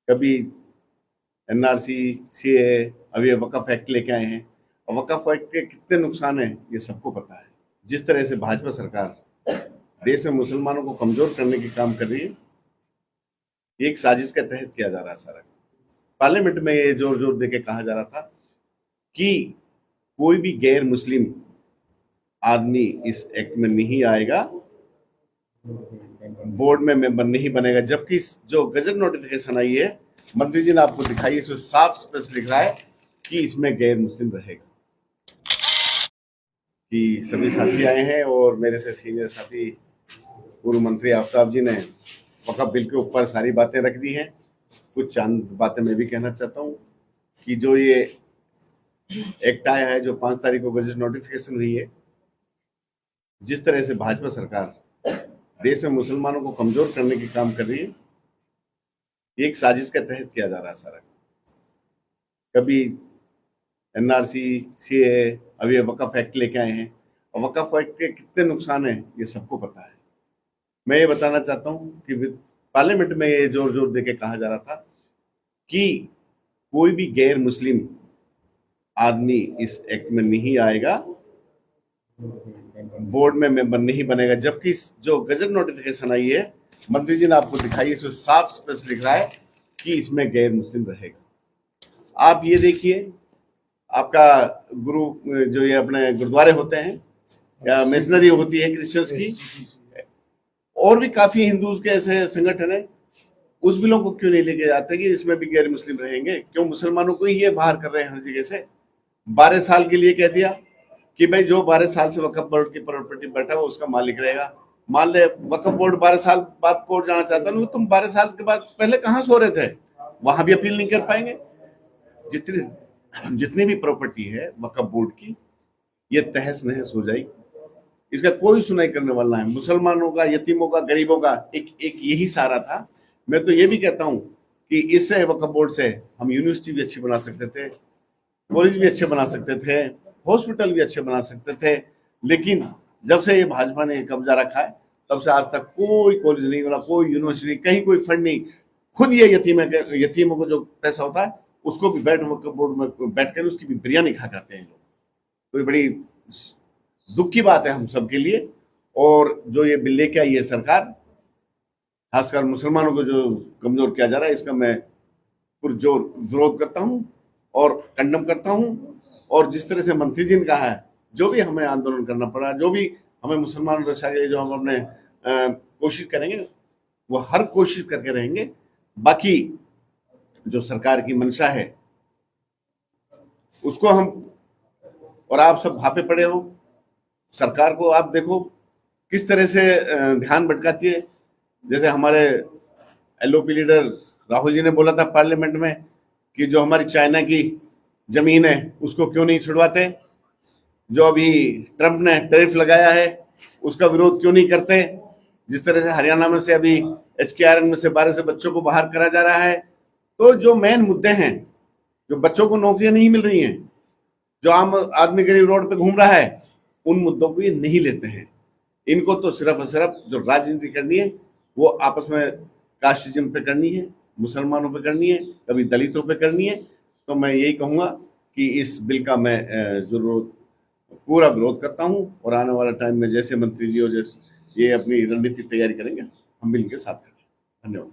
कभी NRC, CA, अभी वक्फ act लेके आए हैं। और वक्फ एक्ट के कितने नुकसान हैं ये सबको पता है। जिस तरह से भाजपा सरकार देश में मुसलमानों को कमजोर करने की काम कर रही है, ये एक साजिश के तहत किया जा रहा है सारा। पार्लियामेंट में ये जोर जोर देके कहा जा रहा था कि कोई भी गैर मुस्लिम आदमी इस एक्ट में नहीं आएगा, बोर्ड में मेंबर नहीं बनेगा। जबकि जो गजट नोटिफिकेशन आई है, मंत्री जी ने आपको दिखाई, इसमें साफ स्पष्ट लिख रहा है कि इसमें गैर मुस्लिम रहेगा। कि सभी साथी आए हैं और मेरे से सीनियर साथी पूर्व मंत्री आफ्ताब जी ने वक्फ बिल के ऊपर सारी बातें रख दी हैं। कुछ चंद बातें मैं भी कहना चाहता हूँ कि जो ये एक्ट आया है, जो 5 तारीख को गजट नोटिफिकेशन हुई है, जिस तरह से भाजपा सरकार देश में मुसलमानों को कमजोर करने की काम कर रही है, एक साजिश के तहत किया जा रहा है सारा। कभी एनआरसी, सीए, अभी वक्फ एक्ट लेके आए हैं। और वक्फ एक्ट के कितने नुकसान हैं ये सबको पता है। मैं ये बताना चाहता हूँ कि पार्लियामेंट में ये जोर जोर देके कहा जा रहा था कि कोई भी गैर मुस्लिम आदमी इस एक्ट में नहीं आएगा, बोर्ड में मेंबर नहीं बनेगा। जबकि जो गजट नोटिफिकेशन आई है, मंत्री जी ने आपको दिखाई, इसमें साफ स्पष्ट लिख रहा है कि इसमें गैर मुस्लिम रहेगा। आप ये देखिए, आपका गुरु जो ये अपने गुरुद्वारे होते हैं या मिशनरी होती है क्रिश्चियंस की, और भी काफी हिंदूज के ऐसे संगठन है, उस बिलों को क्यों नहीं लेके जाते कि इसमें भी गैर मुस्लिम रहेंगे? क्यों मुसलमानों को ही ये बाहर कर रहे हैं हर जगह से? 12 साल के लिए कह दिया कि भाई जो 12 साल से वक्फ बोर्ड की प्रॉपर्टी बैठा है वो उसका मालिक रहेगा। मान ले वक्फ बोर्ड 12 साल बाद कोर्ट जाना चाहता है, तुम 12 साल के बाद पहले कहाँ सो रहे थे? वहां भी अपील नहीं कर पाएंगे। जितनी भी प्रॉपर्टी है वक्फ बोर्ड की, ये तहस नहस हो जाएगी। इसका कोई सुनाई करने वाला है। मुसलमानों का, यतीमों का, गरीबों का एक यही सहारा था। मैं तो ये भी कहता हूँ कि इससे वक्फ बोर्ड से हम यूनिवर्सिटी भी अच्छी बना सकते थे, कॉलेज भी अच्छे बना सकते थे, हॉस्पिटल भी अच्छे बना सकते थे। लेकिन जब से ये भाजपा ने कब्जा रखा है, तब से आज तक कोई कॉलेज नहीं बना, कोई यूनिवर्सिटी, कहीं कोई फंड नहीं। खुद ये यतीमों को जो पैसा होता है उसको भी वक्फ बोर्ड में बैठ कर उसकी भी बिरयानी खा जाते हैं लोग। तो ये बड़ी दुख की बात है हम सबके लिए। और जो ये बिल लेके आई है सरकार, खासकर मुसलमानों को जो कमजोर किया जा रहा है, इसका मैं पुरजोर विरोध करता हूँ और कंडम करता हूँ। और जिस तरह से मंत्री जी ने कहा है, जो भी हमें आंदोलन करना पड़ा, जो भी हमें मुसलमान रक्षा के लिए जो हम अपने कोशिश करेंगे, वो हर कोशिश करके रहेंगे। बाकी जो सरकार की मंशा है उसको हम, और आप सब भापे पड़े हो, सरकार को आप देखो किस तरह से ध्यान भटकाती है। जैसे हमारे एलओपी लीडर राहुल जी ने बोला था पार्लियामेंट में कि जो हमारी चाइना की जमीन है उसको क्यों नहीं छुड़वाते, जो अभी ट्रंप ने टैरिफ लगाया है उसका विरोध क्यों नहीं करते, जिस तरह से हरियाणा में से अभी HKRN में से 12 से बच्चों को बाहर करा जा रहा है। तो जो मेन मुद्दे हैं, जो बच्चों को नौकरियां नहीं मिल रही हैं, जो आम आदमी गरीब रोड पे घूम रहा है, उन मुद्दों को ये नहीं लेते हैं। इनको तो सिर्फ और सिर्फ जो राजनीति करनी है वो आपस में कास्टिज्म पे करनी है, मुसलमानों पे करनी है, कभी दलितों पे करनी है। तो मैं यही कहूँगा कि इस बिल का मैं जरूर पूरा विरोध करता हूँ। और आने वाला टाइम में जैसे मंत्री जी और जैसे ये अपनी रणनीति तैयारी करेंगे, हम बिल के साथ करेंगे। धन्यवाद।